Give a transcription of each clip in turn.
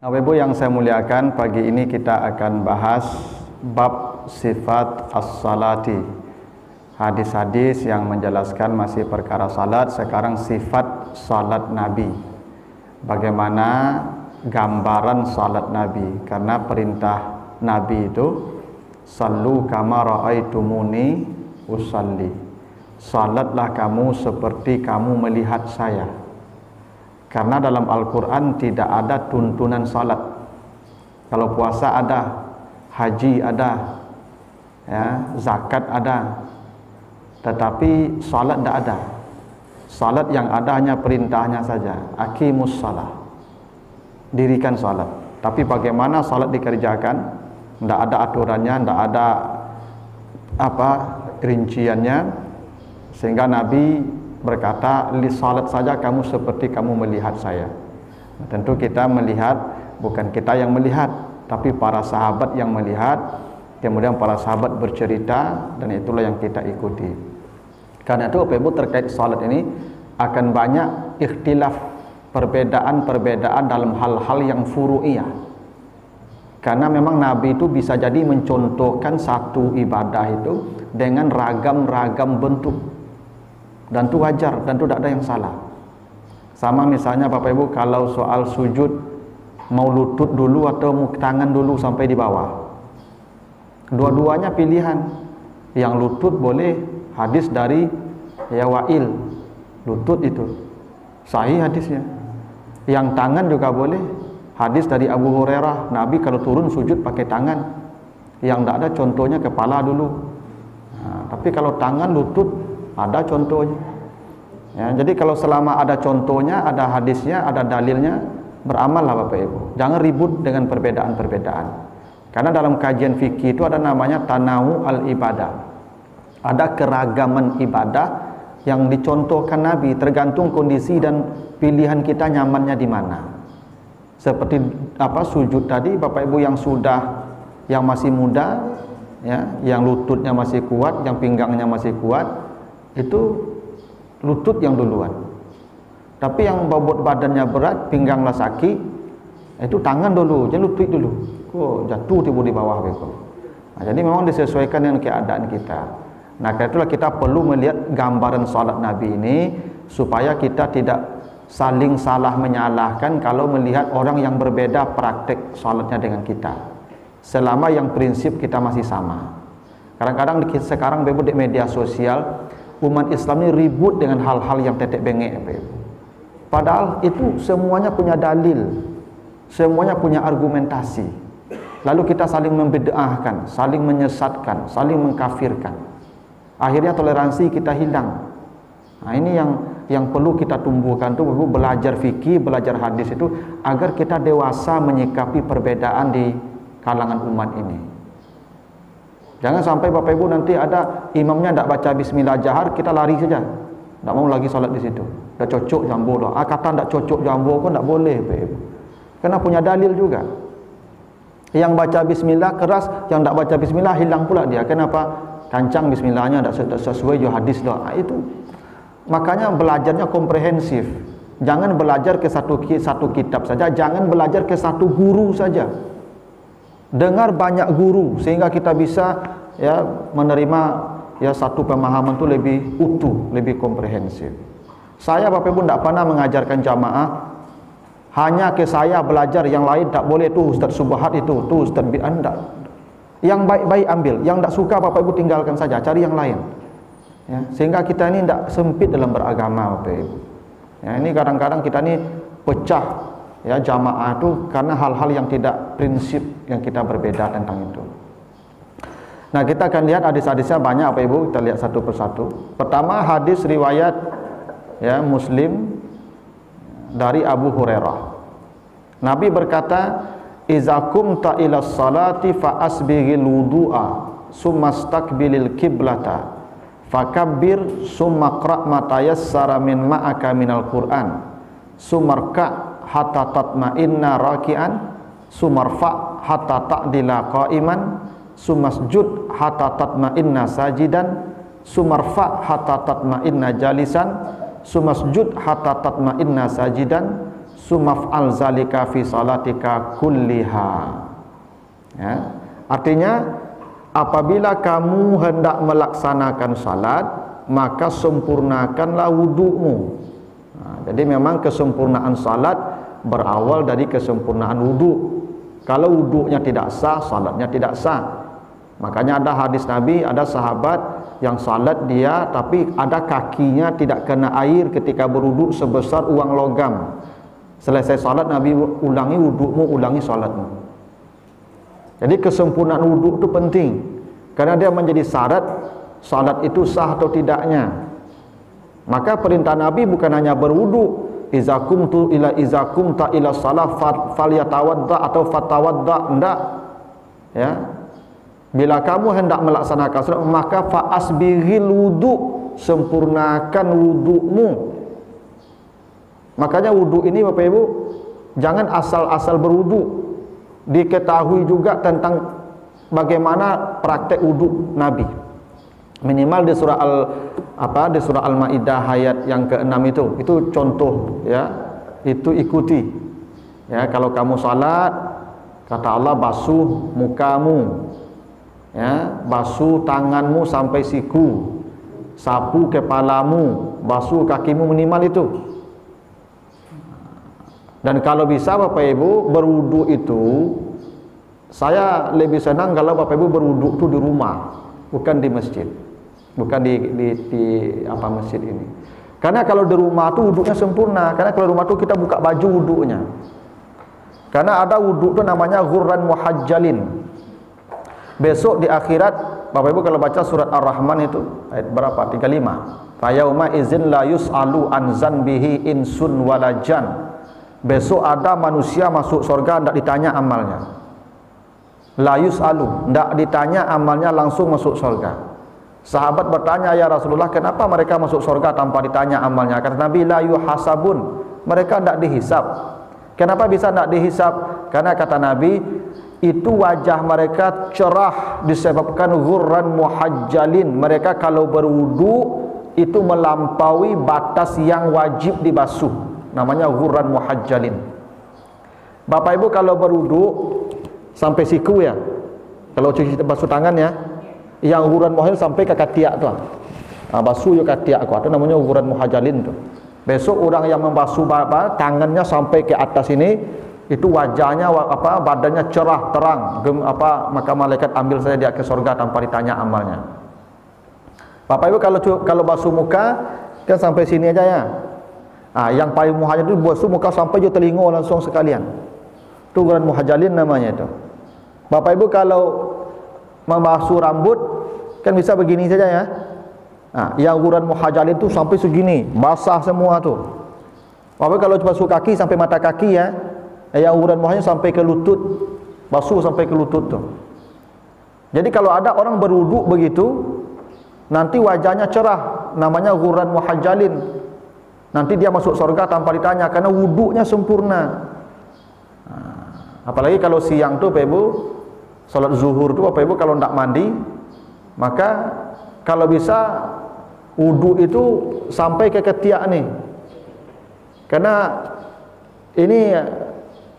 Bapak Ibu yang saya muliakan, pagi ini kita akan bahas bab sifat as-salati. Hadis-hadis yang menjelaskan masih perkara salat, sekarang sifat salat Nabi. Bagaimana gambaran salat Nabi? Karena perintah Nabi itu sallu kama ra'aitumuni usalli. Salatlah kamu seperti kamu melihat saya. Karena dalam Al-Quran tidak ada tuntunan salat. Kalau puasa ada, haji ada, ya, zakat ada, tetapi salat tidak ada. Salat yang ada hanya perintahnya saja, aqimus salah, dirikan salat. Tapi bagaimana salat dikerjakan, tidak ada aturannya, tidak ada rinciannya, sehingga Nabi berkata, li salat saja kamu seperti kamu melihat saya. Nah, tentu kita melihat, bukan kita yang melihat, tapi para sahabat yang melihat. Kemudian para sahabat bercerita, dan itulah yang kita ikuti. Karena itu Bapak Ibu, terkait salat ini akan banyak ikhtilaf, perbedaan-perbedaan dalam hal-hal yang furu'iyah. Karena memang Nabi itu bisa jadi mencontohkan satu ibadah itu dengan ragam-ragam bentuk, dan itu wajar, dan itu tidak ada yang salah. Sama misalnya Bapak Ibu, kalau soal sujud, mau lutut dulu atau mau tangan dulu sampai di bawah, dua-duanya pilihan. Yang lutut boleh, hadis dari Wa'il, lutut itu sahih hadisnya. Yang tangan juga boleh, hadis dari Abu Hurairah, Nabi kalau turun sujud pakai tangan. Yang tidak ada contohnya kepala dulu. Nah, tapi kalau tangan, lutut ada contohnya. Ya, jadi kalau selama ada contohnya, ada hadisnya, ada dalilnya, beramallah Bapak Ibu. Jangan ribut dengan perbedaan-perbedaan. Karena dalam kajian fikih itu ada namanya tanawu al-ibadah. Ada keragaman ibadah yang dicontohkan Nabi, tergantung kondisi dan pilihan kita nyamannya di mana. Seperti sujud tadi, Bapak Ibu yang masih muda, ya, yang lututnya masih kuat, yang pinggangnya masih kuat, itu lutut yang duluan. Tapi yang bobot badannya berat, pingganglah sakit, itu tangan dulu, jadi lutut dulu. Jatuh tiba di bawah begitu. Nah, jadi memang disesuaikan dengan keadaan kita. Nah, karena itulah kita perlu melihat gambaran salat Nabi ini supaya kita tidak saling salah menyalahkan kalau melihat orang yang berbeda praktek salatnya dengan kita. Selama yang prinsip kita masih sama. Kadang-kadang sekarang di media sosial, umat Islam ini ribut dengan hal-hal yang tetek bengek. Padahal itu semuanya punya dalil, semuanya punya argumentasi. Lalu kita saling membid'ahkan, saling menyesatkan, saling mengkafirkan. Akhirnya toleransi kita hilang. Nah, ini yang perlu kita tumbuhkan itu, belajar fikih, belajar hadis itu agar kita dewasa menyikapi perbedaan di kalangan umat ini. Jangan sampai Bapak Ibu nanti ada imamnya tidak baca bismillah jahar, kita lari saja, tidak mau lagi salat di situ. Dah cocok jambo dah. Kata tidak cocok jambo pun tidak boleh Bapak Ibu. Karena punya dalil juga. Yang baca bismillah keras, yang tidak baca bismillah hilang pula dia. Kenapa? Kancang bismillahnya tidak sesuai jo hadis dah. Itu. Makanya belajarnya komprehensif. Jangan belajar ke satu kitab saja, jangan belajar ke satu guru saja. Dengar banyak guru sehingga kita bisa menerima satu pemahaman itu lebih utuh, lebih komprehensif. Saya Bapak Ibu tidak pernah mengajarkan jamaah hanya ke saya belajar, yang lain tak boleh, tuh Ustaz Subhat itu, tuh Ustaz Bid'an tidak. Yang baik-baik ambil, yang tak suka Bapak Ibu tinggalkan saja, cari yang lain. Ya, sehingga kita ini tidak sempit dalam beragama Bapak Ibu. Ya, ini kadang-kadang kita ini pecah jamaah itu karena hal-hal yang tidak prinsip, yang kita berbeda tentang itu. Nah, kita akan lihat hadis-hadisnya banyak Bapak Ibu, kita lihat satu persatu. Pertama, hadis riwayat Muslim dari Abu Hurairah. Nabi berkata, "Iza qumta ila salati fa asbighil wudu'a, summa staqbilil qiblata, fakabbir summa qra' ma tayassara min ma'aka minal Qur'an, sumarka' hatta tatma'inna raki'an, sumarfa' hatta ta'dila qa'iman, sumasjud hatta tatma'inna sajidan, sumarfa' hatta tatma'inna jalisan, sumasjud hatta tatma'inna sajidan, sumaf'al zalika fi salatika kulliha. Ya. Artinya apabila kamu hendak melaksanakan salat, maka sempurnakanlah wudu'mu. Nah, jadi memang kesempurnaan salat berawal dari kesempurnaan wudu'. Kalau wudu'nya tidak sah, salatnya tidak sah. Makanya ada hadis Nabi, ada sahabat yang salat dia tapi ada kakinya tidak kena air ketika berwudu sebesar uang logam. Selesai salat Nabi ulangi wudu'mu, ulangi salatmu. Jadi kesempurnaan wudu itu penting karena dia menjadi syarat salat itu sah atau tidaknya. Maka perintah Nabi bukan hanya berwudu, iza kumta ila salat falyatawadda atau fatawadda, enggak. Ya. Bila kamu hendak melaksanakan salat, maka fa'asbiril wudu, sempurnakan wudu'mu. Makanya wudu ini Bapak Ibu jangan asal-asal berwudu. Diketahui juga tentang bagaimana praktek wudu Nabi. Minimal di surah Al-Maidah ayat yang ke-6 itu contoh ya. Itu ikuti. Ya, kalau kamu salat, kata Allah basuh mukamu. Ya, basuh tanganmu sampai siku, sapu kepalamu, basuh kakimu, minimal itu. Dan kalau bisa Bapak Ibu berwudu itu, saya lebih senang kalau Bapak Ibu berwudu itu di rumah, bukan di masjid, bukan di masjid ini. Karena kalau di rumah itu wudunya sempurna. Karena kalau di rumah itu kita buka baju wudunya. Karena ada wudu itu namanya ghurran muhajjalin. Besok di akhirat Bapak Ibu kalau baca surat Ar-Rahman itu ayat berapa? 35. Fayauma izin la yus'alu an zanbihi insun walajan. Besok ada manusia masuk surga tidak ditanya amalnya. La yus'alu, tidak ditanya amalnya, langsung masuk surga. Sahabat bertanya, ya Rasulullah, kenapa mereka masuk surga tanpa ditanya amalnya? Kata Nabi, la yuhasabun, mereka tidak dihisab. Kenapa bisa tidak dihisab? Karena kata Nabi, itu wajah mereka cerah disebabkan ghurran muhajjalin. Mereka kalau berwudu itu melampaui batas yang wajib dibasuh, namanya ghurran muhajjalin. Bapak Ibu kalau berwudu sampai siku ya, kalau cuci basuh tangan ya, yang ghurran muhajjalin sampai ke ketiak tuh. Basuh yo ketiak itu namanya ghurran muhajjalin tuh. Besok orang yang membasuh tangannya sampai ke atas ini, itu wajahnya badannya cerah terang, maka malaikat ambil saya dia ke surga tanpa ditanya amalnya. Bapak Ibu kalau basuh muka kan sampai sini aja ya. Yang paling muhajjalin itu basuh muka sampai je telinga langsung sekalian. Itu ghurran muhajjalin namanya itu. Bapak Ibu kalau membasuh rambut kan bisa begini saja ya. Yang ghurran muhajjalin itu sampai segini, basah semua tuh. Bapak Ibu kalau basuh kaki sampai mata kaki ya. Yang ghurran muhajjalin sampai ke lutut, basuh sampai ke lutut tuh. Jadi kalau ada orang berwudu begitu, nanti wajahnya cerah, namanya ghurran muhajjalin. Nanti dia masuk surga tanpa ditanya karena wudunya sempurna. Apalagi kalau siang tuh Bapak Ibu, salat zuhur tuh Bapak Ibu kalau tidak mandi, maka kalau bisa wudu itu sampai ke ketiak nih. Karena ini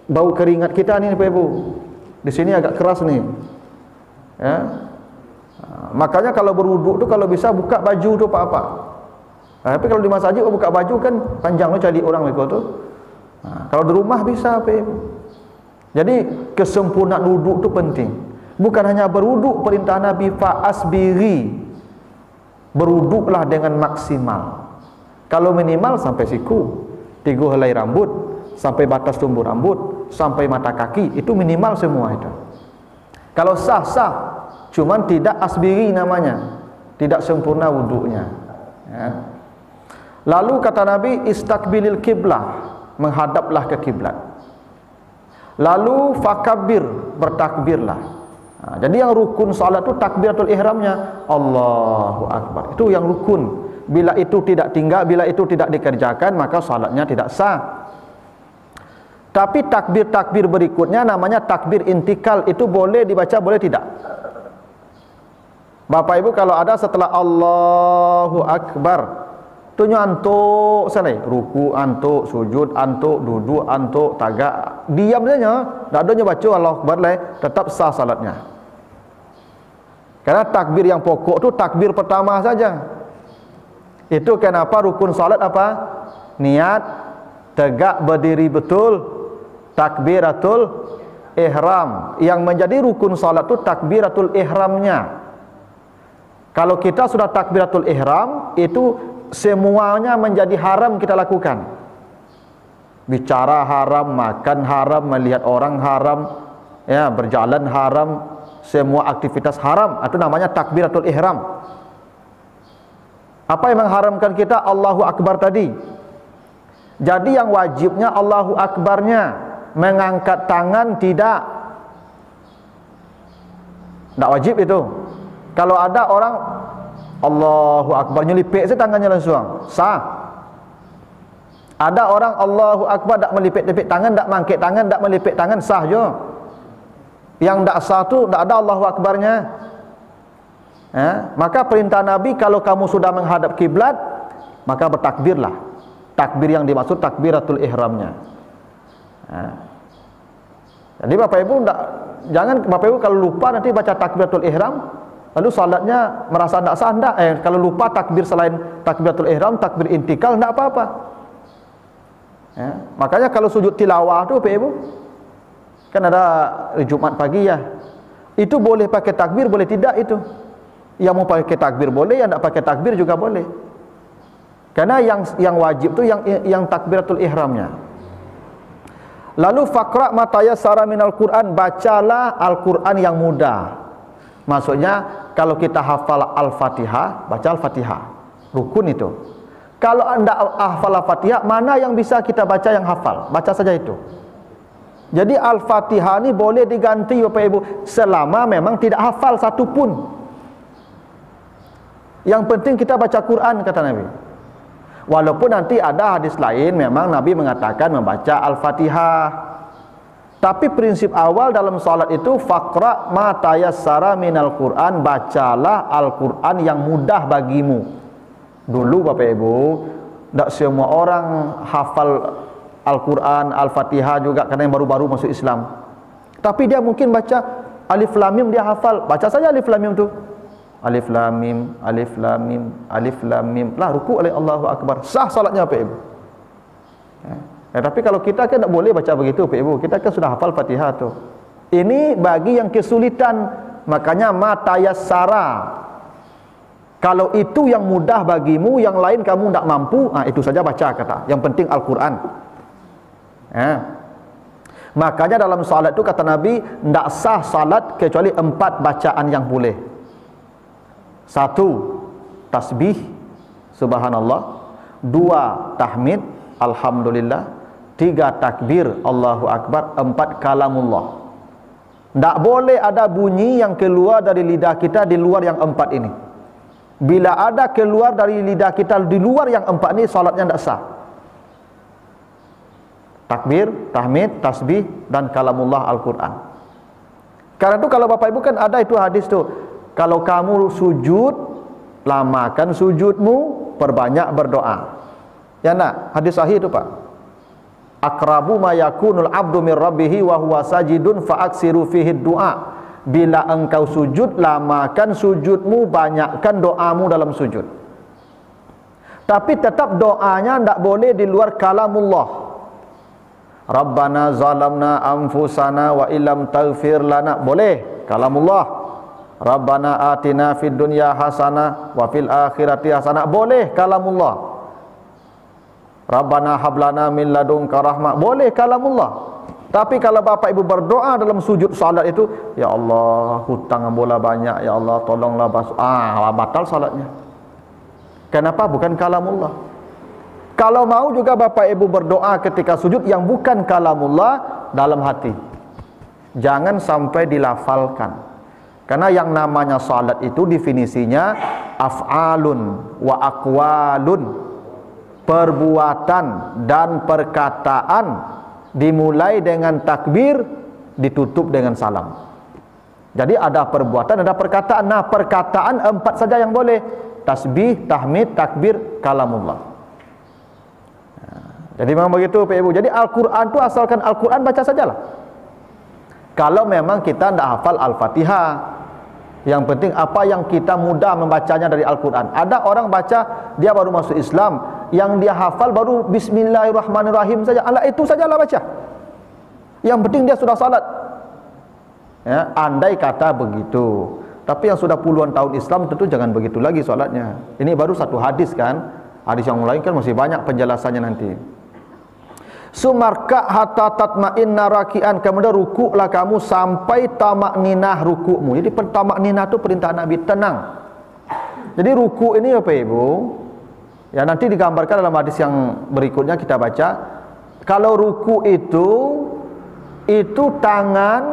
bau keringat kita nih Bapak Ibu. Di sini agak keras nih. Ya. Makanya kalau berwudu tuh kalau bisa buka baju tuh apa-apa. Tapi kalau di masjid buka baju kan panjang lo cari orang itu tuh. Kalau di rumah bisa Bapak Ibu. Jadi kesempurnaan wudu itu penting. Bukan hanya berwudu, perintah Nabi fa'asbiri. Berwuduklah dengan maksimal. Kalau minimal sampai siku, 3 helai rambut, sampai batas tumbuh rambut, sampai mata kaki, itu minimal semua itu. Kalau sah-sah, cuman tidak asbiri namanya, tidak sempurna wudunya. Ya. Lalu kata Nabi, istakbilil kiblah, menghadaplah ke kiblat. Lalu fakabir, bertakbirlah. Jadi yang rukun salat itu takbiratul ihramnya, Allahu Akbar. Itu yang rukun. Bila itu tidak tinggal, bila itu tidak dikerjakan, maka salatnya tidak sah. Tapi takbir-takbir berikutnya namanya takbir intikal, itu boleh dibaca, boleh tidak? Bapak Ibu kalau ada setelah Allahu Akbar, Tunya antuk selai, ruku antuk, sujud antuk, duduk antuk, tagak, diam saja, tak adanya baca Allahu Akbar lai, tetap sah salatnya. Karena takbir yang pokok tu takbir pertama saja. Itu kenapa rukun salat apa? Niat, tegak berdiri betul, takbiratul ihram. Yang menjadi rukun salat tu takbiratul ihramnya. Kalau kita sudah takbiratul ihram, itu semuanya menjadi haram kita lakukan. Bicara haram, makan haram, melihat orang haram, ya, berjalan haram, semua aktivitas haram. Itu namanya takbiratul ihram. Apa yang mengharamkan kita? Allahu Akbar tadi. Jadi yang wajibnya Allahu Akbarnya, mengangkat tangan tidak. Tak wajib itu. Kalau ada orang Allahu Akbar nyelipik saja tangannya langsung, sah. Ada orang Allahu Akbar tak melipik-lipik tangan, tak mangkit tangan, tak melipik tangan, sah je. Yang tak sah tu tak ada Allahu Akbarnya. Maka perintah Nabi, kalau kamu sudah menghadap kiblat, maka bertakbirlah. Takbir yang dimaksud takbiratul ihramnya. Jadi Bapak Ibu jangan Bapak Ibu kalau lupa nanti baca takbiratul ihram, lalu salatnya merasa tidak sah, tidak. Kalau lupa takbir selain takbiratul ihram, takbir intikal, tidak apa-apa. Makanya kalau sujud tilawah tu Bapak Ibu, kan ada Jumat pagi ya, itu boleh pakai takbir, boleh tidak itu. Yang mau pakai takbir boleh, yang tidak pakai takbir juga boleh. Karena yang wajib tu yang takbiratul ihramnya. Lalu faqra ma tayassara minal Qur'an, bacalah Al-Qur'an yang mudah. Maksudnya kalau kita hafal Al-Fatihah, baca Al-Fatihah. Rukun itu. Kalau anda hafal Al-Fatihah, mana yang bisa kita baca yang hafal? Baca saja itu. Jadi Al-Fatihah ni boleh diganti Bapak Ibu selama memang tidak hafal satu pun. Yang penting kita baca Quran, kata Nabi. Walaupun nanti ada hadis lain memang Nabi mengatakan membaca Al-Fatihah. Tapi prinsip awal dalam salat itu faqra ma tayassara minal Qur'an, bacalah Al-Qur'an yang mudah bagimu. Dulu Bapak Ibu, tak semua orang hafal Al-Qur'an, Al-Fatihah juga, karena yang baru-baru masuk Islam. Tapi dia mungkin baca Alif Lam Mim, dia hafal. Baca saja Alif Lam Mim tu. Alif Lam Mim, Alif Lam Mim, Alif Lam Mim. Lah ruku' oleh Allahu Akbar. Sah salatnya Bapak Ibu. Tapi kalau kita kan tak boleh baca begitu Bapak Ibu. Kita kan sudah hafal Fatihah tu. Ini bagi yang kesulitan, makanya ma tayassara. Kalau itu yang mudah bagimu, yang lain kamu tak mampu, itu saja baca kata. Yang penting Al-Qur'an. Makanya dalam salat tu kata Nabi, tak sah salat kecuali 4 bacaan yang boleh. 1. Tasbih Subhanallah. 2. Tahmid Alhamdulillah. 3. Takbir Allahu Akbar. 4. Kalamullah. Tak boleh ada bunyi yang keluar dari lidah kita di luar yang 4 ini. Bila ada keluar dari lidah kita di luar yang 4 ini, salatnya tak sah. Takbir, tahmid, tasbih, dan kalamullah Al-Quran. Karena itu kalau Bapak Ibu kan ada itu hadis tu, kalau kamu sujud, lamakan sujudmu, perbanyak berdoa. Ya nak? Hadis sahih itu Pak. Aqrabu ma yakunul abdu min rabbihi wa huwa sajidun fa aksiru fihi du'a. Bila engkau sujud, lamakan sujudmu, banyakkan doamu dalam sujud. Tapi tetap doanya tidak boleh di luar kalamullah. Rabbana zalamna anfusana wa illam taghfir lana, boleh kalamullah. Rabbana atina fid dunya hasanah wa fil akhirati hasanah, boleh kalamullah. Rabbana hablana min ladunka rahmah, boleh kalamullah. Tapi kalau Bapak Ibu berdoa dalam sujud salat itu, ya Allah, hutang bola banyak, ya Allah tolonglah batal salatnya. Kenapa? Bukan kalamullah. Kalau mau juga Bapak Ibu berdoa ketika sujud yang bukan kalamullah, dalam hati. Jangan sampai dilafalkan. Karena yang namanya salat itu definisinya af'alun wa aqwalun, perbuatan dan perkataan, dimulai dengan takbir, ditutup dengan salam. Jadi ada perbuatan, ada perkataan. Nah, perkataan 4 saja yang boleh. tasbih, tahmid, takbir, kalamullah. Jadi memang begitu Pak Ibu. Jadi Al-Quran itu asalkan Al-Quran baca sajalah. Kalau memang kita tidak hafal Al-Fatihah, yang penting apa yang kita mudah membacanya dari Al-Quran. Ada orang baca, dia baru masuk Islam, yang dia hafal baru Bismillahirrahmanirrahim saja. Allah itu sajalah baca. Yang penting dia sudah salat. Ya, andai kata begitu. Tapi yang sudah puluhan tahun Islam tentu jangan begitu lagi salatnya. Ini baru satu hadis kan. Hadis yang lain kan masih banyak penjelasannya nanti. Sumarka hatta tatma'inna raki'an, kemudian rukuklah kamu sampai tamakninah rukukmu. Jadi tamakninah itu perintah Nabi, tenang. Jadi rukuk ini apa Ibu? Ya nanti digambarkan dalam hadis yang berikutnya kita baca. Kalau rukuk itu tangan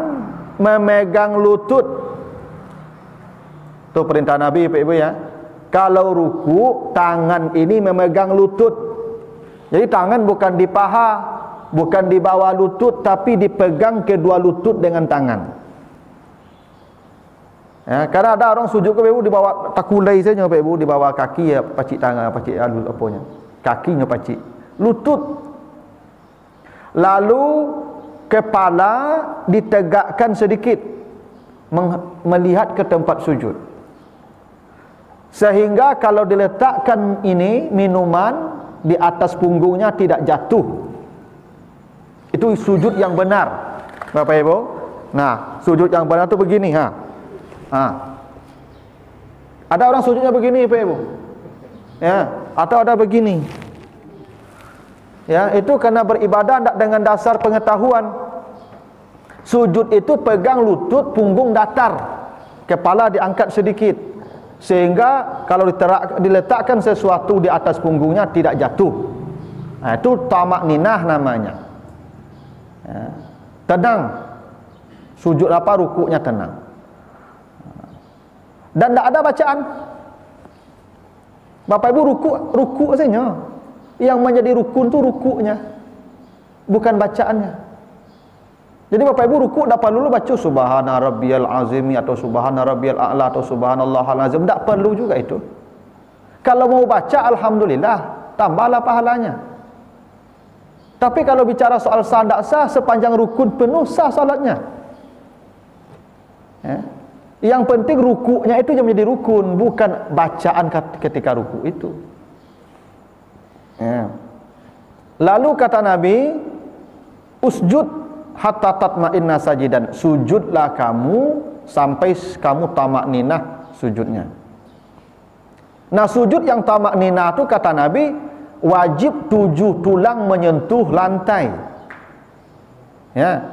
memegang lutut. Itu perintah Nabi Pak Ibu ya. Kalau rukuk tangan ini memegang lutut. Jadi tangan bukan di paha, bukan di bawah lutut, tapi dipegang kedua lutut dengan tangan. Ya, karena ada orang sujud ke Pak Ibu di bawah takulai saja Pak Ibu, di bawah kaki ya pacik tangan, pacik apanya. Kakinya pacik. Lutut. Lalu kepala ditegakkan sedikit melihat ke tempat sujud. Sehingga kalau diletakkan ini minuman di atas punggungnya tidak jatuh. Itu sujud yang benar Bapak Ibu. Nah sujud yang benar itu begini Ada orang sujudnya begini Bapak Ibu ya, atau ada begini ya, itu karena beribadah tidak dengan dasar pengetahuan. Sujud itu pegang lutut, punggung datar, kepala diangkat sedikit, sehingga kalau diletakkan sesuatu di atas punggungnya tidak jatuh. Nah, itu tamakninah namanya ya. Tenang. Sujud apa? Rukuknya tenang. Dan tidak ada bacaan. Bapak Ibu rukuk saja. Yang menjadi rukun itu rukuknya, bukan bacaannya. Jadi Bapak Ibu rukuk tak perlu baca subhana rabbiyal azim atau subhana rabbiyal a'la atau subhanallahal azim, tak perlu juga itu. Kalau mau baca alhamdulillah, tambahlah pahalanya. Tapi kalau bicara soal sah tak sah, sepanjang rukun penuh sah salatnya. Ya. Yang penting rukuknya itu yang menjadi rukun, bukan bacaan ketika rukuk itu. Ya. Lalu kata Nabi, usjud hatta tatma'inna sajidan, sujudlah kamu sampai kamu tamakninah sujudnya. Nah sujud yang tamakninah itu kata Nabi wajib 7 tulang menyentuh lantai. Ya.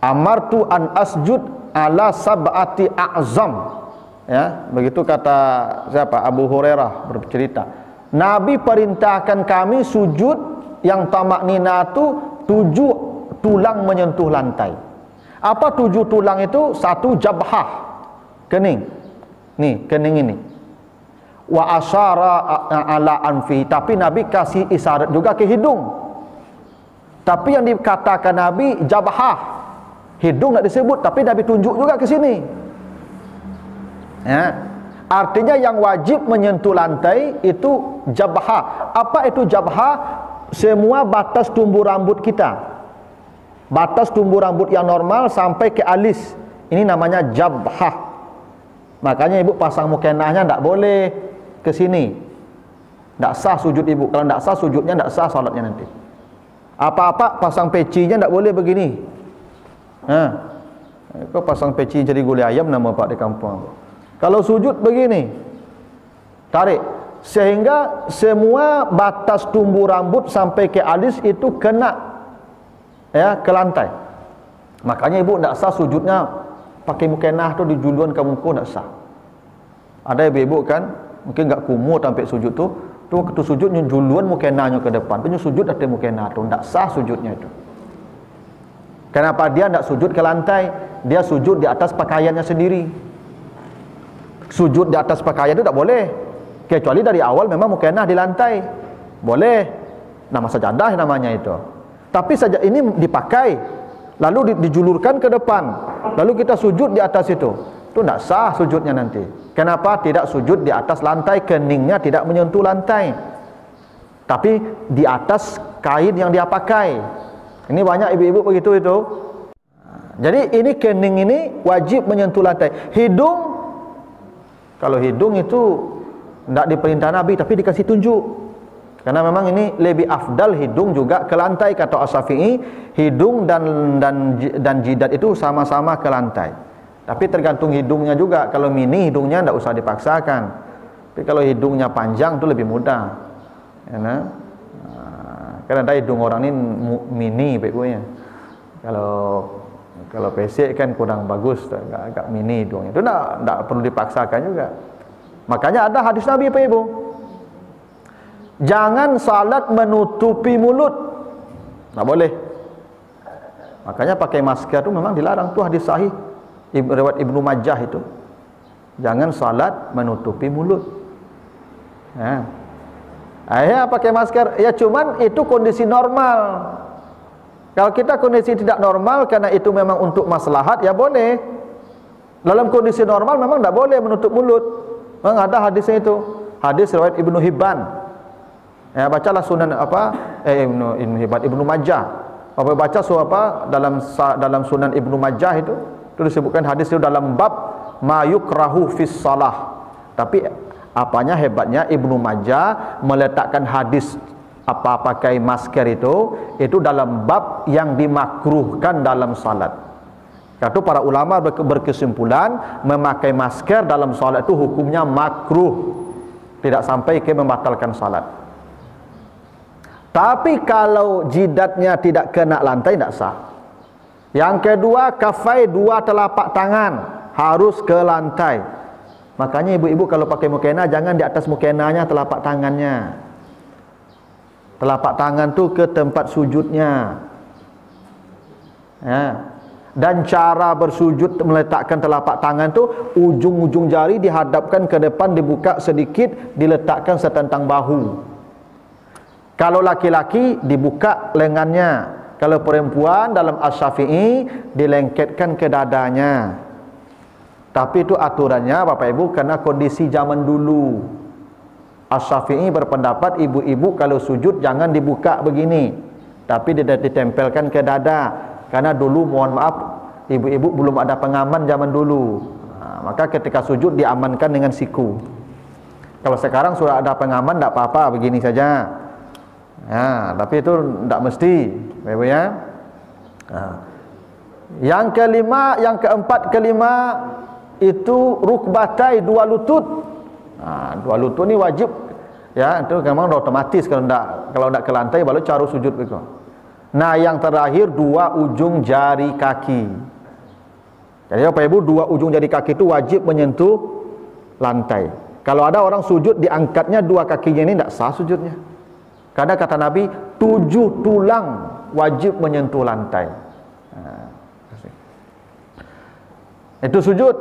Amartu an asjud ala sab'ati a'zam. Ya, begitu kata siapa? Abu Hurairah bercerita. Nabi perintahkan kami sujud yang tamakninah itu 7 tulang menyentuh lantai. Apa 7 tulang itu? 1 jabhah, kening. Nih, kening ini. Wa asyara ala anfi, tapi Nabi kasih isyarat juga ke hidung. Tapi yang dikatakan Nabi jabhah, hidung tak disebut, tapi Nabi tunjuk juga ke sini. Ya. Artinya yang wajib menyentuh lantai itu jabhah. Apa itu jabhah? Semua batas tumbuh rambut kita. Batas tumbuh rambut yang normal sampai ke alis. Ini namanya jabhah. Makanya ibu pasang mukenahnya tidak boleh ke sini. Tidak sah sujud ibu. Kalau tidak sah sujudnya, tidak sah salatnya nanti. Apa-apa pasang pecinya tidak boleh begini. Kau pasang peci jadi gulai ayam nama pak di kampung. Kalau sujud begini, tarik, sehingga semua batas tumbuh rambut sampai ke alis itu kena ya ke lantai. Makanya ibu tidak sah sujudnya pakai mukenah tu di juluan ke muka, tidak sah. Ada ibu-ibu kan mungkin enggak kumur sampai sujud tu waktu sujudnya juluan mukenahnya ke depan, punya sujud ada mukenah tu, tidak sah sujudnya itu. Kenapa dia tidak sujud ke lantai? Dia sujud di atas pakaiannya sendiri. Sujud di atas pakaian itu tak boleh, kecuali dari awal memang mukenah di lantai, boleh, nama sajadah namanya itu. Tapi saja ini dipakai lalu dijulurkan ke depan, lalu kita sujud di atas itu tak sah sujudnya nanti. Kenapa tidak sujud di atas lantai? Keningnya tidak menyentuh lantai, tapi di atas kain yang dia pakai. Ini banyak ibu-ibu begitu itu. Jadi ini kening ini wajib menyentuh lantai. Hidung, kalau hidung itu tidak diperintah Nabi, tapi dikasih tunjuk. Karena memang ini lebih afdal hidung juga ke lantai, kata As-Syafi'i. Hidung dan jidat itu sama-sama ke lantai. Tapi tergantung hidungnya juga. Kalau mini hidungnya tidak usah dipaksakan. Tapi kalau hidungnya panjang itu lebih mudah. Karena ada hidung orang ini mini begonya. Kalau pesek kan kurang bagus, agak mini hidungnya. Itu tidak perlu dipaksakan juga. Makanya ada hadis Nabi Pak Ibu. Jangan salat menutupi mulut. Tak boleh. Makanya pakai masker itu memang dilarang. Itu hadis sahih riwayat Ibnu Majah itu. Jangan salat menutupi mulut. Ya, pakai masker. Ya cuman itu kondisi normal. Kalau kita kondisi tidak normal karena itu memang untuk maslahat, ya boleh. Dalam kondisi normal memang tidak boleh menutup mulut. Memang ada hadisnya itu. Hadis riwayat Ibnu Hibban. Ya, bacalah sunan Ibnu Hibban, Ibnu Majah. Apa baca dalam sunan Ibnu Majah itu disebutkan hadis itu dalam bab ma yukrahu fis salah. Tapi apanya hebatnya Ibnu Majah meletakkan hadis apa pakai masker itu dalam bab yang dimakruhkan dalam salat. Kata para ulama berkesimpulan memakai masker dalam salat itu hukumnya makruh, tidak sampai ke membatalkan salat. Tapi kalau jidatnya tidak kena lantai tidak sah. Yang kedua, kafai, dua telapak tangan harus ke lantai. Makanya ibu-ibu kalau pakai mukena jangan di atas mukenanya telapak tangannya. Telapak tangan tu ke tempat sujudnya. Ya. Dan cara bersujud meletakkan telapak tangan tu ujung-ujung jari dihadapkan ke depan, dibuka sedikit, diletakkan setentang bahu. Kalau laki-laki dibuka lengannya. Kalau perempuan dalam As-Syafi'i dilengketkan ke dadanya. Tapi itu aturannya Bapak Ibu karena kondisi zaman dulu. As-Syafi'i berpendapat ibu-ibu kalau sujud jangan dibuka begini, tapi ditempelkan ke dada. Karena dulu mohon maaf ibu-ibu belum ada pengaman zaman dulu. Maka ketika sujud diamankan dengan siku. Kalau sekarang sudah ada pengaman tidak apa-apa begini saja. Ya, tapi itu tidak mesti, Ibu ya. Yang keempat kelima itu rukbatai, dua lutut. Dua lutut ini wajib, ya itu memang otomatis kalau tidak ke lantai baru cara sujud begitu. Nah yang terakhir dua ujung jari kaki. Jadi Bapak Ibu dua ujung jari kaki itu wajib menyentuh lantai. Kalau ada orang sujud diangkatnya dua kakinya ini tidak sah sujudnya. Karena kata Nabi 7 tulang wajib menyentuh lantai. Itu sujud.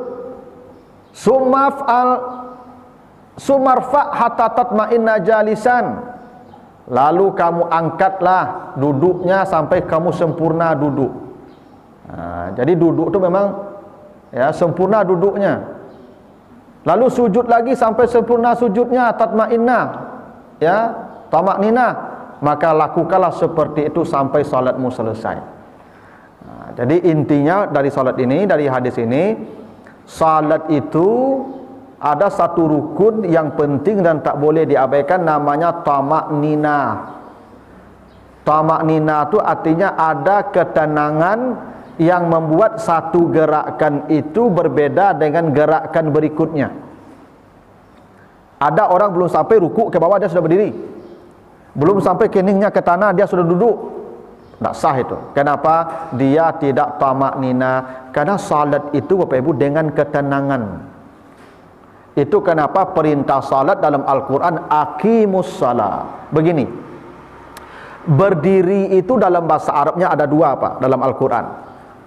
Sumarfa hatta tatma'inna jalisan. Lalu kamu angkatlah duduknya sampai kamu sempurna duduk. Jadi duduk itu memang ya sempurna duduknya. Lalu sujud lagi sampai sempurna sujudnya, tatma'inna, ya, tamaknina. Maka lakukanlah seperti itu sampai salatmu selesai. Jadi intinya dari salat ini, dari hadis ini, salat itu ada satu rukun yang penting dan tak boleh diabaikan, namanya tamaknina. Tamaknina itu artinya ada ketenangan yang membuat satu gerakan itu berbeda dengan gerakan berikutnya. Ada orang belum sampai ruku ke bawah dia sudah berdiri, belum sampai keningnya ke tanah dia sudah duduk. Tak sah itu. Kenapa? Dia tidak tamaknina. Karena salat itu Bapak Ibu dengan ketenangan. Itu kenapa perintah salat dalam Al-Quran aqimus salat. Begini, berdiri itu dalam bahasa Arabnya ada dua Pak dalam Al-Quran.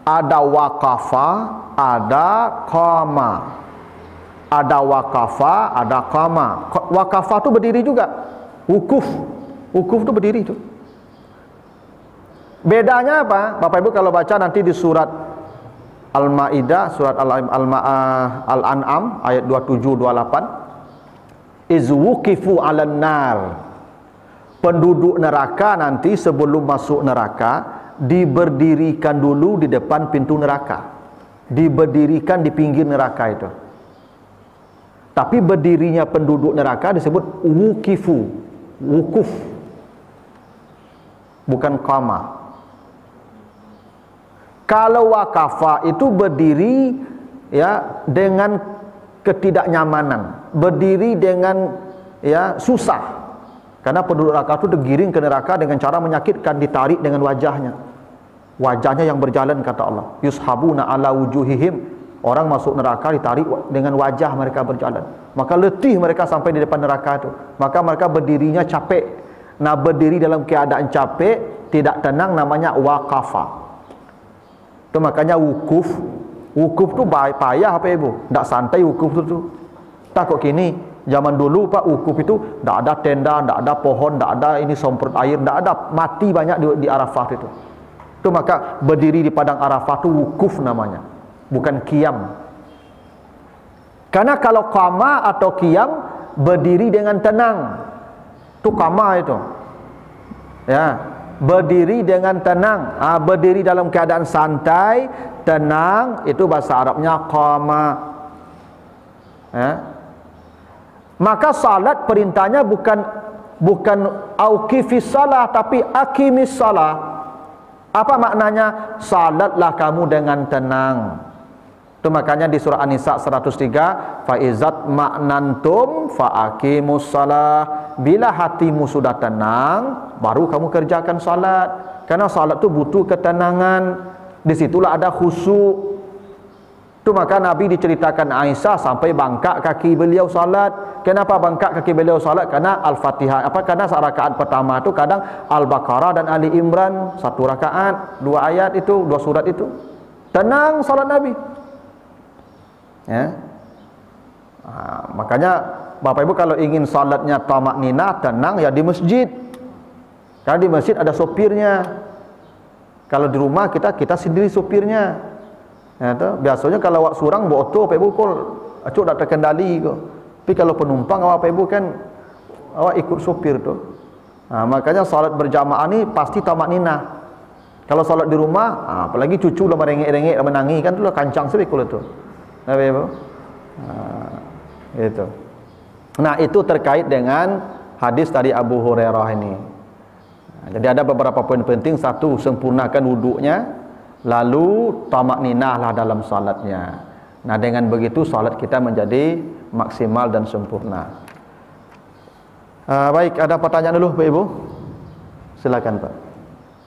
Ada waqafa, ada qama. Ada waqafa, ada qama. Waqafa itu berdiri juga. Wukuf. Wukuf itu berdiri itu. Bedanya apa? Bapak Ibu kalau baca nanti di surat Al-Maidah surat Al-An'am ayat 27-28. Izwuqifu 'alan nar. Penduduk neraka nanti sebelum masuk neraka diberdirikan dulu di depan pintu neraka. Diberdirikan di pinggir neraka itu. Tapi berdirinya penduduk neraka disebut wuqifu, wukuf. Bukan qama. Kalau waqafa itu berdiri ya dengan ketidaknyamanan, berdiri dengan ya susah. Karena penduduk neraka itu digiring ke neraka dengan cara menyakitkan, ditarik dengan wajahnya. Wajahnya yang berjalan kata Allah. Yushabuna ala wujuhihim. Orang masuk neraka ditarik dengan wajah mereka berjalan. Maka letih mereka sampai di depan neraka itu. Maka mereka berdirinya capek. Nah, berdiri dalam keadaan capek, tidak tenang namanya waqafa. Itu makanya wukuf. Wukuf tu payah apa ibu? Tak santai wukuf tu. Tak kok kini. Zaman dulu Pak, wukuf itu tak ada tenda, tak ada pohon, tak ada ini semprot air, tak ada, mati banyak di Arafah itu. Itu maka berdiri di padang Arafah tu wukuf namanya. Bukan qiyam. Karena kalau qama atau qiyam berdiri dengan tenang. Itu qama itu. Ya. Berdiri dengan tenang, berdiri dalam keadaan santai, tenang, itu bahasa Arabnya qama. Ya. Maka salat perintahnya bukan auqifis salah, tapi aqimis salah. Apa maknanya? Salatlah kamu dengan tenang. Itu makanya di surah An-Nisa 103, fa izat ma'nantum fa aqimus salah. Bila hatimu sudah tenang, baru kamu kerjakan salat. Karena salat itu butuh ketenangan. Disitulah ada khusyuk. Itu maka Nabi diceritakan Aisyah sampai bangkak kaki beliau salat. Kenapa bangkak kaki beliau salat? Karena Al-Fatihah. Karena rakaat pertama itu kadang Al-Baqarah dan Ali Imran, satu rakaat, 2 ayat itu, 2 surat itu. Tenang salat Nabi. Ya. Makanya Bapak Ibu kalau ingin salatnya tamak ninah, tenang, ya di masjid. Karena di masjid ada sopirnya. Kalau di rumah kita sendiri sopirnya. Ya, biasanya kalau awak surang bawa auto, Bapak Ibu kol acuk tak terkendali kok. Tapi kalau penumpang awak Bapak Ibu kan awak ikut sopir tu. Makanya salat berjamaah ni pasti tamak ninah. Kalau salat di rumah, apalagi cucu lah merengek-rengek, menangis kan tu lah kancang sekali tu. Bapak Ibu. Itu. Nah, itu terkait dengan hadis tadi Abu Hurairah ini. Jadi ada beberapa poin penting. Satu, sempurnakan wuduknya. Lalu tamak ninahlah dalam salatnya. Nah, dengan begitu salat kita menjadi maksimal dan sempurna. Baik, ada pertanyaan dulu Pak Ibu? Silakan Pak.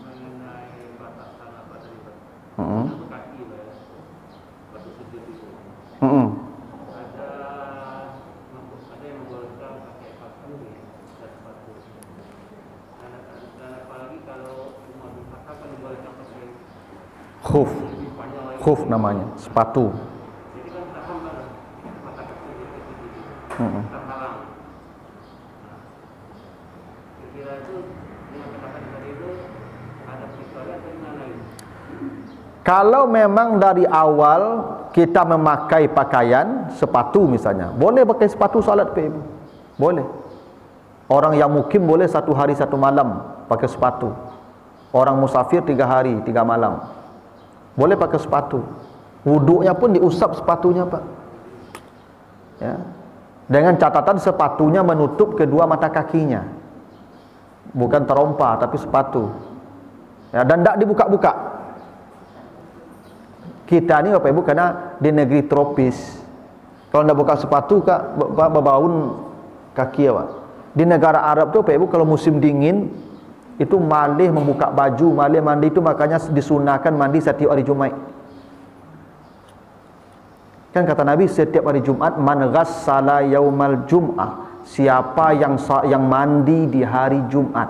Mengenai batasan apa tadi Pak? Kaki Pak, batu sujud itu. Ada yang membolehkan pakai sepatu dan sepatu. Dan apalagi kalau cuma dikatakan dibolehkan pakai khuf namanya, sepatu. Jadi kan terhalang mata kaki itu terhalang. Kira-kira itu dengan katakan tadi itu ada kecuali atau gimana itu? Kalau memang dari awal kita memakai pakaian sepatu misalnya, boleh pakai sepatu salat Pak Ibu. Boleh. Orang yang mukim boleh 1 hari 1 malam pakai sepatu. Orang musafir 3 hari 3 malam. Boleh pakai sepatu. Wuduknya pun diusap sepatunya Pak. Ya. Dengan catatan sepatunya menutup kedua mata kakinya. Bukan terompa tapi sepatu. Ya, dan tidak dibuka-buka. Kita ni Bapak Ibu karena di negeri tropis. Kalau tidak buka sepatu Kak, berbaun kaki Pak. Di negara Arab tu Bapak Ibu kalau musim dingin itu malih membuka baju, malih mandi, itu makanya disunahkan mandi setiap hari Jumat. Kan kata Nabi setiap hari Jumat, man ghassala yaumal jum'ah, siapa yang mandi di hari Jumat,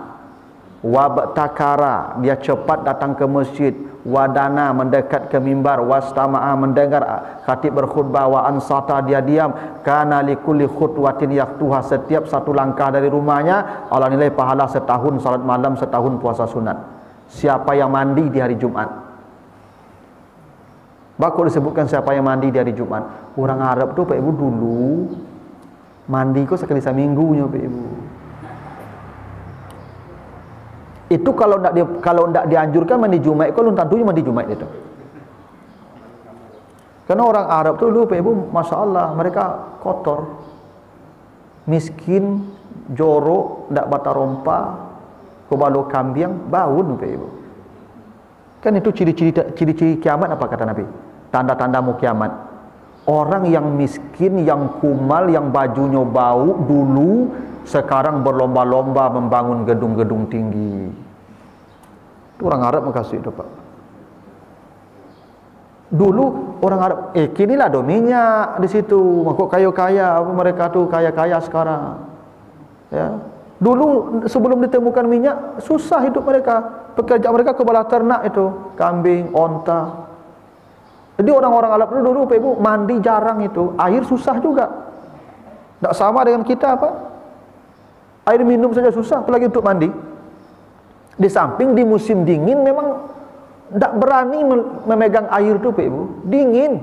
wabtakara, dia cepat datang ke masjid, wadana, mendekat ke mimbar, wastama'a, mendengar khatib berkhutbah, wa ansata, dia diam, kana likulli khutwatin yaktuha, setiap satu langkah dari rumahnya Allah nilai pahala setahun salat malam, setahun puasa sunat. Siapa yang mandi di hari Jumat. Bakal disebutkan siapa yang mandi di hari Jumat. Orang Arab tu Pak Ibu dulu mandi kok sekali seminggunya Pak Ibu. Itu kalau ndak dianjurkan mandi Jumat, kalau tentunya mandi Jumat itu. Karena orang Arab tu dulu Pak Ibu, Masya Allah, mereka kotor, miskin, jorok, ndak bata rompa, kebalo kambing, bau Pak Ibu. Kan itu ciri-ciri kiamat apa kata Nabi? Tanda-tanda mau kiamat. Orang yang miskin, yang kumal, yang bajunya bau dulu, sekarang berlomba-lomba membangun gedung-gedung tinggi. Itu orang Arab makasih itu Pak. Dulu orang Arab, kinilah ada minyak di situ, makuk kaya-kaya, mereka tuh kaya-kaya sekarang. Ya. Dulu sebelum ditemukan minyak, susah hidup mereka. Pekerjaan mereka kebala ternak itu, kambing, onta. Jadi orang-orang Arab dulu Pak Ibu mandi jarang itu, air susah juga. Tak sama dengan kita Pak. Air minum saja susah, apalagi untuk mandi. Di samping di musim dingin memang tak berani memegang air itu Pak Ibu, dingin.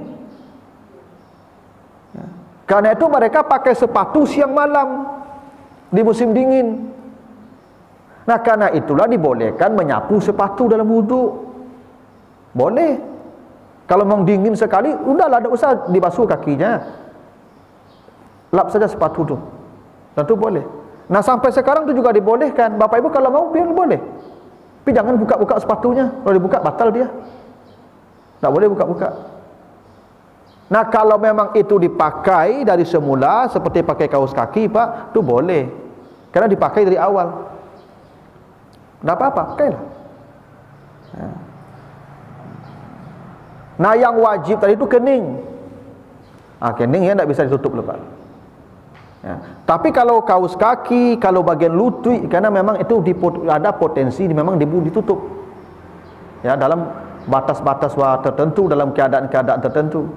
Karena itu mereka pakai sepatu siang malam di musim dingin. Nah karena itulah dibolehkan menyapu sepatu dalam wudhu. Boleh. Kalau memang dingin sekali, udahlah, tidak usah dibasuh kakinya, lap saja sepatu tu, tentu boleh. Nah sampai sekarang tu juga dibolehkan. Bapak Ibu kalau mau biar boleh, tapi jangan buka-buka sepatunya. Kalau dibuka batal dia, tak boleh buka-buka. Nah kalau memang itu dipakai dari semula seperti pakai kaos kaki Pak, tu boleh, karena dipakai dari awal. Tak apa-apa, pakailah. Nah yang wajib tadi itu kening. Kening ya tidak bisa ditutup lepas. Ya. Tapi kalau kaos kaki, kalau bagian lutut, karena memang itu ada potensi memang ditutup. Ya, dalam batas-batas tertentu, dalam keadaan-keadaan tertentu.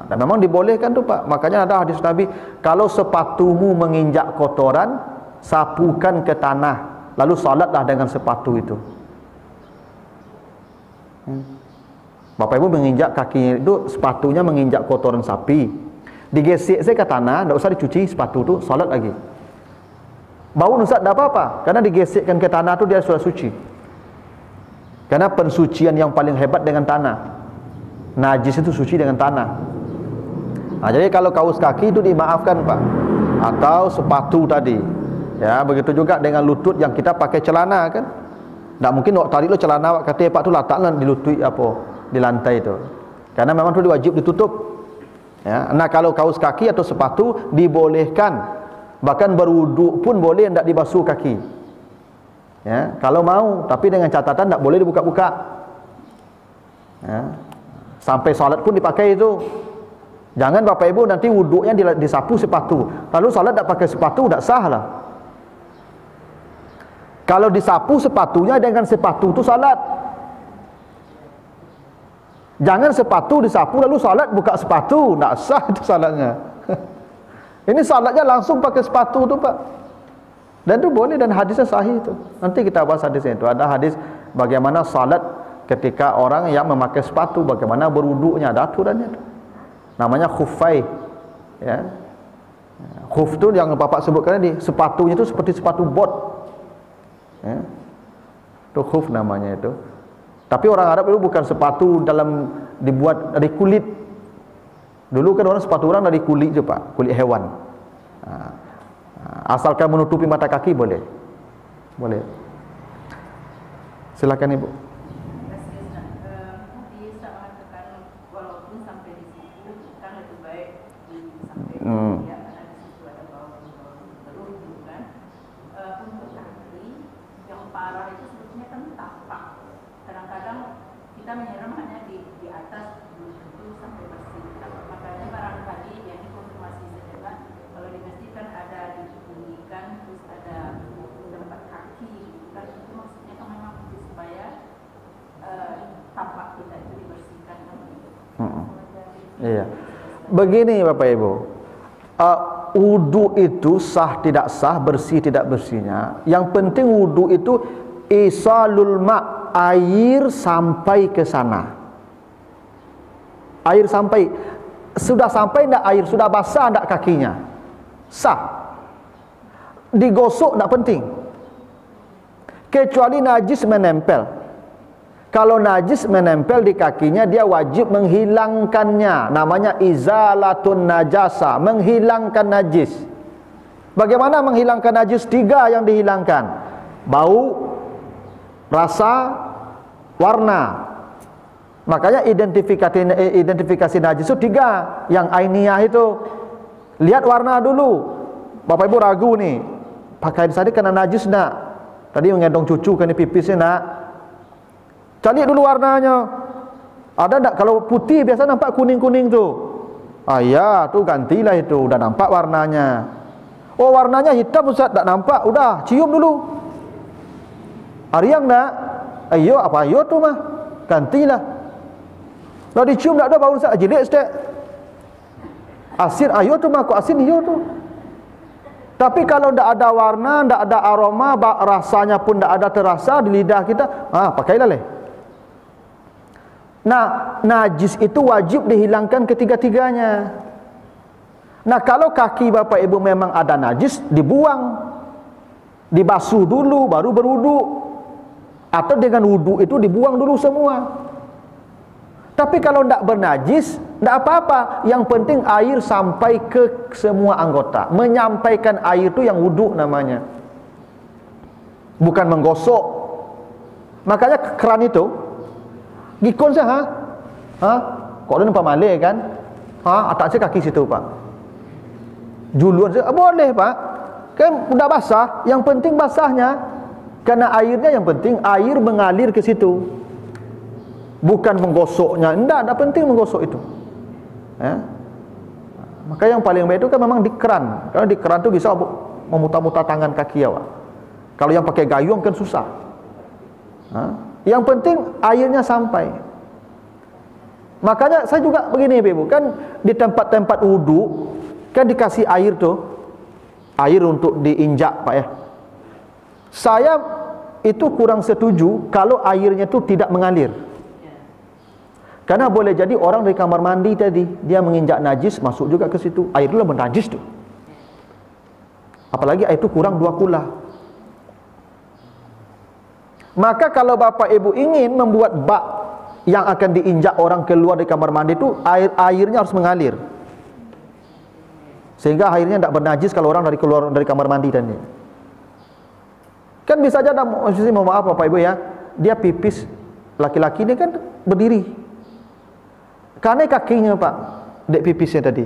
Dan memang dibolehkan tu Pak. Makanya ada hadis Nabi, kalau sepatumu menginjak kotoran, sapukan ke tanah, lalu salatlah dengan sepatu itu. Bapak Ibu menginjak kakinya itu, sepatunya menginjak kotoran sapi, digesek saya ke tanah, tidak usah dicuci sepatu itu, salat lagi. Bau Ustaz tidak apa-apa, karena digesekkan ke tanah itu dia sudah suci. Karena pensucian yang paling hebat dengan tanah. Najis itu suci dengan tanah. Nah, jadi kalau kaos kaki itu dimaafkan Pak, atau sepatu tadi. Ya, begitu juga dengan lutut yang kita pakai celana kan. Tak mungkin waktu tadi lo celana kata Pak tu letaklah di lutut apa di lantai itu. Karena memang tu wajib ditutup. Ya, nah kalau kaos kaki atau sepatu dibolehkan. Bahkan berwuduk pun boleh tidak dibasuh kaki. Ya, kalau mau, tapi dengan catatan tak boleh dibuka-buka. Ya. Sampai salat pun dipakai itu. Jangan Bapak Ibu nanti wuduknya disapu sepatu, lalu salat tak pakai sepatu, tak sah lah. Kalau disapu sepatunya dengan sepatu itu salat. Jangan sepatu disapu lalu salat buka sepatu, tak sah itu salatnya. Ini salatnya langsung pakai sepatu tu Pak. Dan itu boleh, dan hadisnya sahih itu. Nanti kita bahas hadisnya itu. Ada hadis bagaimana salat ketika orang yang memakai sepatu, bagaimana berwuduknya, ada aturannya itu. Namanya khuffai. Ya. Khuf tu yang Bapak sebutkan tadi, sepatunya itu seperti sepatu bot. Ya. Itu khuf namanya itu. Tapi orang Arab itu bukan sepatu dibuat dari kulit. Dulu kan orang sepatu orang dari kulit je Pak, kulit hewan. Asalkan menutupi mata kaki boleh. Boleh. Silakan Ibu. Iya. Begini Bapak Ibu, wudu itu sah tidak sah, bersih tidak bersihnya, yang penting wudu itu isalul ma', air sampai ke sana. Air sampai, sudah sampai enggak air, sudah basah enggak kakinya, sah. Digosok enggak penting, kecuali najis menempel. Kalau najis menempel di kakinya, dia wajib menghilangkannya. Namanya izalatun najasa, menghilangkan najis. Bagaimana menghilangkan najis? 3 yang dihilangkan: bau, rasa, warna. Makanya identifikasi najis itu 3. Yang ainiyah itu, lihat warna dulu. Bapak ibu ragu nih, pakaian tadi kena najis nak? Tadi menggendong cucu kan pipisnya nak? Cari dulu warnanya. Ada enggak? Kalau putih biasa nampak kuning-kuning tuh. Ah ya, tuh gantilah itu, udah nampak warnanya. Oh warnanya hitam Ustaz, tak nampak, udah cium dulu. Ariang nak? Ayo apa ayo tuh mah? Gantilah. Kalau dicium tak ada bau Ustaz, jilik Ustaz. Asin, ayo tu mak, asin iyo tu. Tapi kalau tak ada warna, tak ada aroma, rasanya pun tak ada terasa di lidah kita, pakailah leh. Nah, najis itu wajib dihilangkan ketiga-tiganya. Nah, kalau kaki bapak ibu memang ada najis, dibuang, dibasuh dulu, baru berwudu. Atau dengan wudu itu dibuang dulu semua. Tapi kalau tidak bernajis, tidak apa-apa. Yang penting air sampai ke semua anggota. Menyampaikan air itu yang wudhu namanya, bukan menggosok. Makanya keran itu gikon sah, kok ada nampak malih kan? Atas saya kaki situ pak. Juluan saya, boleh pak. Kan udah basah. Yang penting basahnya, karena airnya yang penting air mengalir ke situ. Bukan menggosoknya, tidak penting menggosok itu. Maka yang paling baik itu kan memang di keran. Karena di keran itu bisa memutar-mutar tangan kaki awak. Kalau yang pakai gayung kan susah. Yang penting airnya sampai. Makanya saya juga begini Ibu, kan di tempat-tempat wudu kan dikasih air tuh, air untuk diinjak Pak ya. Saya itu kurang setuju kalau airnya itu tidak mengalir. Karena boleh jadi orang dari kamar mandi tadi, dia menginjak najis, masuk juga ke situ. Air itu lebih najis tuh. Apalagi air itu kurang 2 kula. Maka kalau bapak ibu ingin membuat bak yang akan diinjak orang keluar dari kamar mandi itu, airnya harus mengalir. Sehingga airnya tidak bernajis kalau orang keluar dari kamar mandi tadi. Kan bisa aja, mohon maaf bapak ibu ya, dia pipis, laki-laki ini kan berdiri. Karena kakinya pak, dek pipisnya tadi.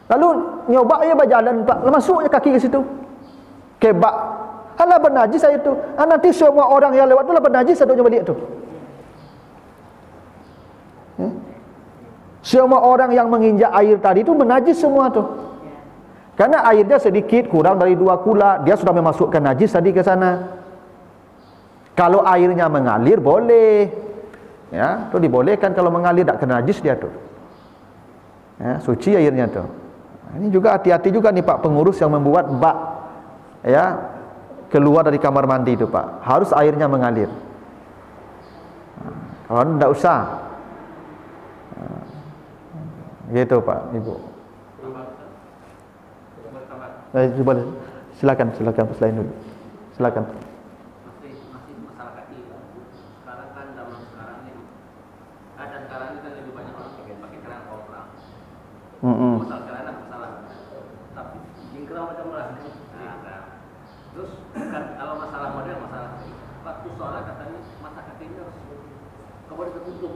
Lalu nyoba ya berjalan pak, masuknya kaki ke situ, kebak, alah bernajis saya itu. Nanti semua orang yang lewat tu lah bernajis, adanya balik tu. Semua orang yang menginjak air tadi itu bernajis semua tu. Karena airnya sedikit, kurang dari 2 kula, dia sudah memasukkan najis tadi ke sana. Kalau airnya mengalir boleh. Ya, itu dibolehkan kalau mengalir, tak kena najis dia tuh. Ya, suci airnya tuh. Ini juga hati-hati juga nih Pak pengurus yang membuat bak ya keluar dari kamar mandi itu Pak. Harus airnya mengalir. Kalau tidak usah. Gitu Pak, Ibu. Coba silakan selain dulu. Silakan. Masalah celana masalah, tapi jingkrang macam lah. Terus kan kalau masalah model masalah waktu soalnya katanya mata kakinya harus kembali tertutup.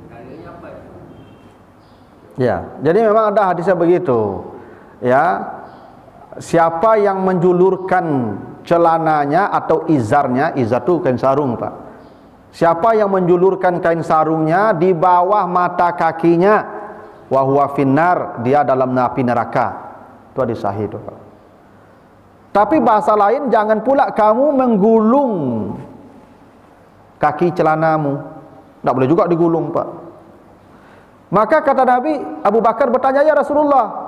Kayaknya apa itu? Ya, jadi memang ada hadisnya begitu. Ya, siapa yang menjulurkan celananya atau izarnya, izar itu kain sarung Pak. Siapa yang menjulurkan kain sarungnya di bawah mata kakinya, wa huwa finnar, dia dalam api neraka. Itu hadis sahih itu Pak. Tapi bahasa lain, jangan pula kamu menggulung kaki celanamu. Tak boleh juga digulung Pak. Maka kata Nabi, Abu Bakar bertanya, ya Rasulullah,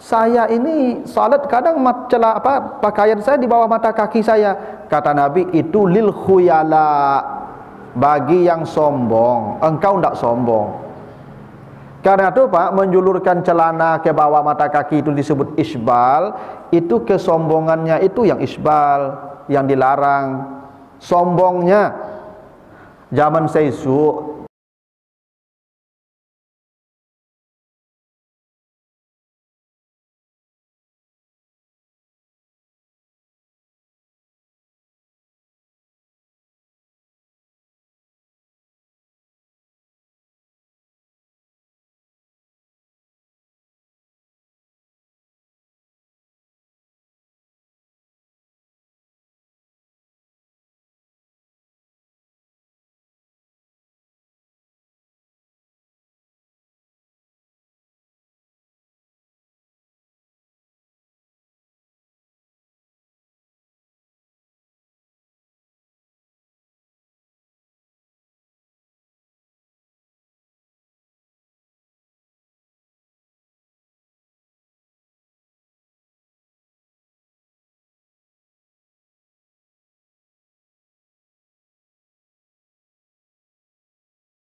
saya ini salat kadang pakaian saya di bawah mata kaki saya. Kata Nabi, itu lil khuyala, bagi yang sombong. Engkau tidak sombong. Karena itu Pak, menjulurkan celana ke bawah mata kaki itu disebut isbal. Itu kesombongannya itu yang isbal, yang dilarang. Sombongnya zaman seisu